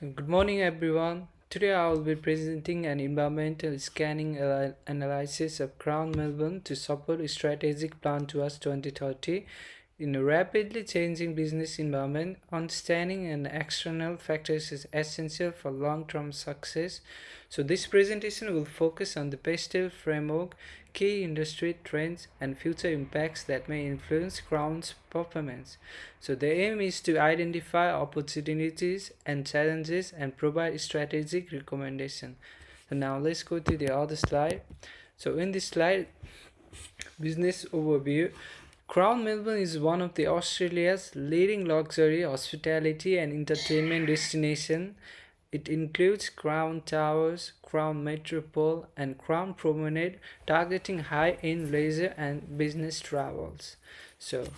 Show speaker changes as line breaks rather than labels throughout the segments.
So, good morning, everyone. Today, I will be presenting an environmental scanning analysis of Crown Melbourne to support a strategic plan towards 2030. In a rapidly changing business environment, understanding and external factors is essential for long-term success. So this presentation will focus on the pastel framework, key industry trends, and future impacts that may influence Crown's performance. So the aim is to identify opportunities and challenges and provide strategic recommendation. So now let's go to the other slide. So in this slide, business overview. Crown Melbourne is one of the Australia's leading luxury, hospitality and entertainment destination. It includes Crown Towers, Crown Metropole and Crown Promenade, targeting high-end leisure and business travels. So,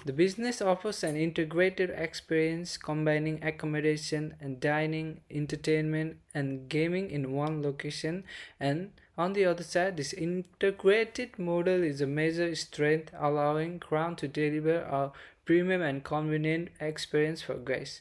the business offers an integrated experience combining accommodation and dining, entertainment and gaming in one location, and on the other side, this integrated model is a major strength, allowing Crown to deliver a premium and convenient experience for guests.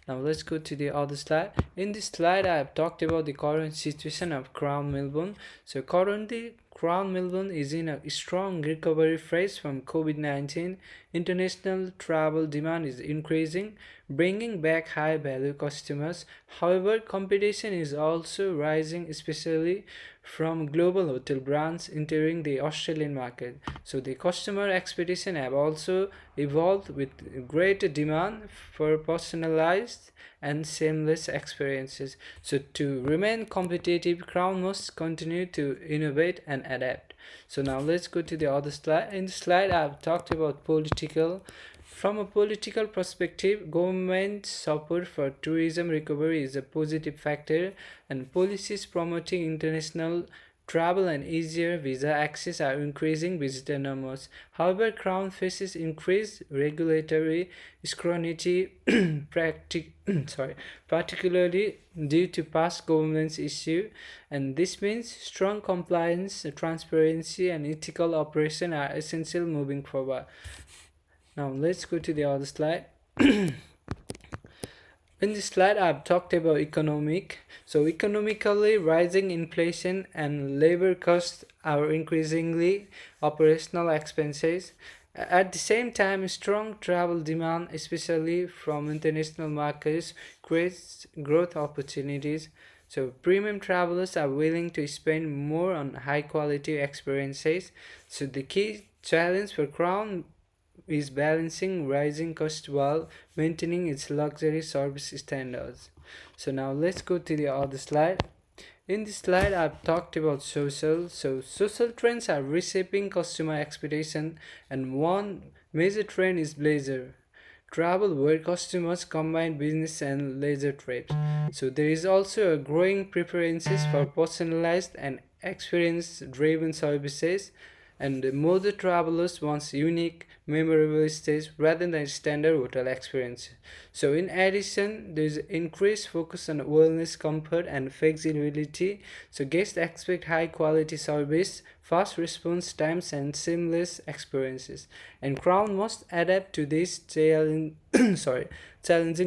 Now let's go to the other slide. In this slide, I have talked about the current situation of Crown Melbourne. So currently, Crown Melbourne is in a strong recovery phase from COVID-19. International travel demand is increasing, bringing back high-value customers. However, competition is also rising, especially from global hotel brands entering the Australian market. So the customer expectations have also evolved with greater demand for personalized and seamless experiences. So to remain competitive, Crown must continue to innovate and adapt. So now let's go to the other slide. In the slide, I've talked about political. From a political perspective, government support for tourism recovery is a positive factor, and policies promoting international travel and easier visa access are increasing visitor numbers. However, Crown faces increased regulatory scrutiny, particularly due to past governance issue, and this means strong compliance, transparency, and ethical operation are essential moving forward. Now let's go to the other slide. In this slide, I've talked about economic. So economically, rising inflation and labor costs are increasingly operational expenses. At the same time, strong travel demand, especially from international markets, creates growth opportunities. So premium travelers are willing to spend more on high quality experiences. So the key challenge for Crown is balancing rising cost while maintaining its luxury service standards. So now let's go to the other slide. In this slide, I've talked about social. So social trends are reshaping customer expectation, and one major trend is leisure travel where customers combine business and leisure trips. So there is also a growing preferences for personalized and experience-driven services, and more travelers want unique, memorable stays rather than standard hotel experience. So in addition, there is increased focus on wellness, comfort, and flexibility. So guests expect high quality service, fast response times, and seamless experiences. And Crown must adapt to this challenging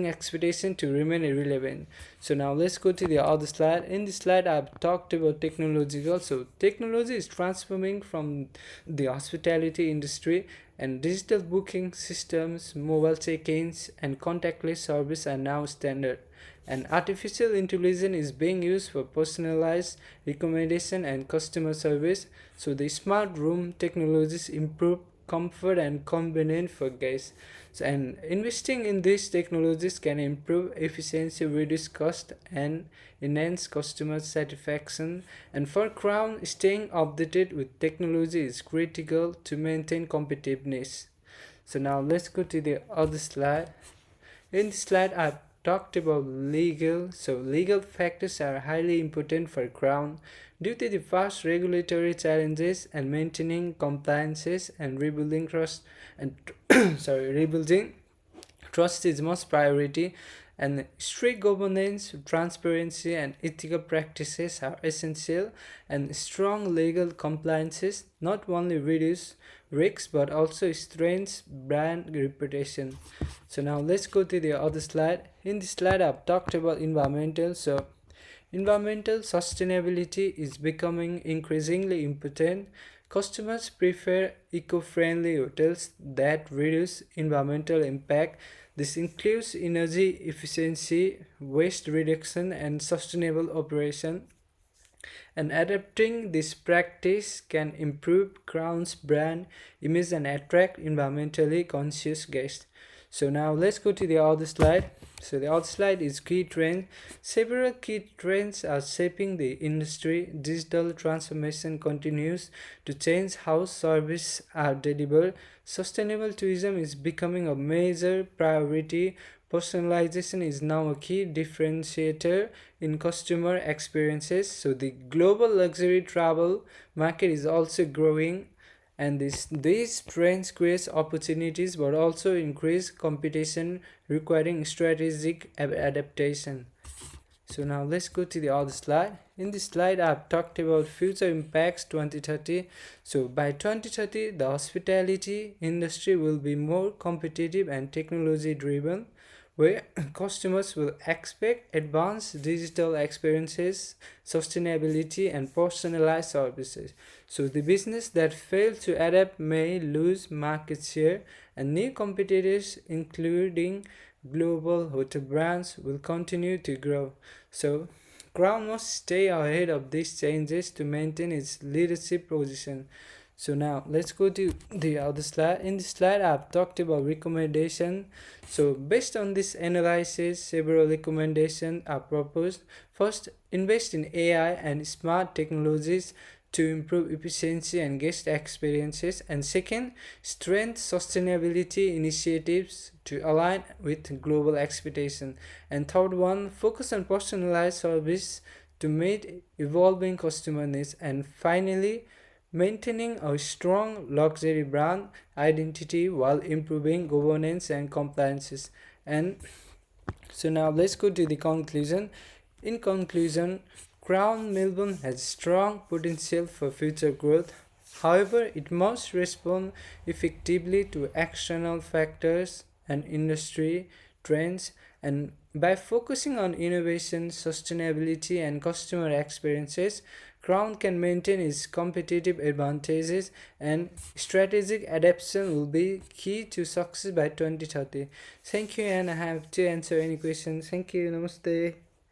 expectation to remain relevant. So now let's go to the other slide. In this slide, I've talked about technological. So technology is transforming from the hospitality industry, and digital booking systems, mobile check-ins, and contactless service are now standard. And artificial intelligence is being used for personalized recommendation and customer service. So the smart room technologies improve comfort and convenience for guests. So, and investing in these technologies can improve efficiency, reduce cost, and enhance customer satisfaction. And for Crown, staying updated with technology is critical to maintain competitiveness. So now let's go to the other slide. In this slide, I've talked about legal. So legal factors are highly important for Crown due to the vast regulatory challenges and maintaining compliances and rebuilding trust and rebuilding trust is most priority. and strict governance, transparency, and ethical practices are essential, and strong legal compliances not only reduce risks but also strengthens brand reputation. So now let's go to the other slide. In this slide, I've talked about environmental. So environmental sustainability is becoming increasingly important. Customers prefer eco-friendly hotels that reduce environmental impact. This includes energy efficiency, waste reduction, and sustainable operation. And adapting this practice can improve Crown's brand image and attract environmentally conscious guests. So now let's go to the other slide. So the other slide is key trends. Several key trends are shaping the industry. Digital transformation continues to change how services are delivered. Sustainable tourism is becoming a major priority. Personalization is now a key differentiator in customer experiences. So the global luxury travel market is also growing, and these trends create opportunities but also increase competition, requiring strategic adaptation. So now let's go to the other slide. In this slide, I've talked about future impacts 2030. So by 2030, the hospitality industry will be more competitive and technology driven, where customers will expect advanced digital experiences, sustainability, and personalized services. So the business that fail to adapt may lose market share, and new competitors, including global hotel brands, will continue to grow. So Crown must stay ahead of these changes to maintain its leadership position. So now let's go to the other slide. In this slide, I've talked about recommendation. So based on this analysis, several recommendations are proposed. First, invest in AI and smart technologies to improve efficiency and guest experiences. And second, strengthen sustainability initiatives to align with global expectation. And third one, focus on personalized service to meet evolving customer needs. And finally, maintaining a strong luxury brand identity while improving governance and compliances. And so now let's go to the conclusion. In conclusion, Crown Melbourne has strong potential for future growth. However, it must respond effectively to external factors and industry trends, and by focusing on innovation, sustainability, and customer experiences, Crown can maintain its competitive advantages, and strategic adaptation will be key to success by 2030. Thank you, and I have to answer any questions. Thank you. Namaste.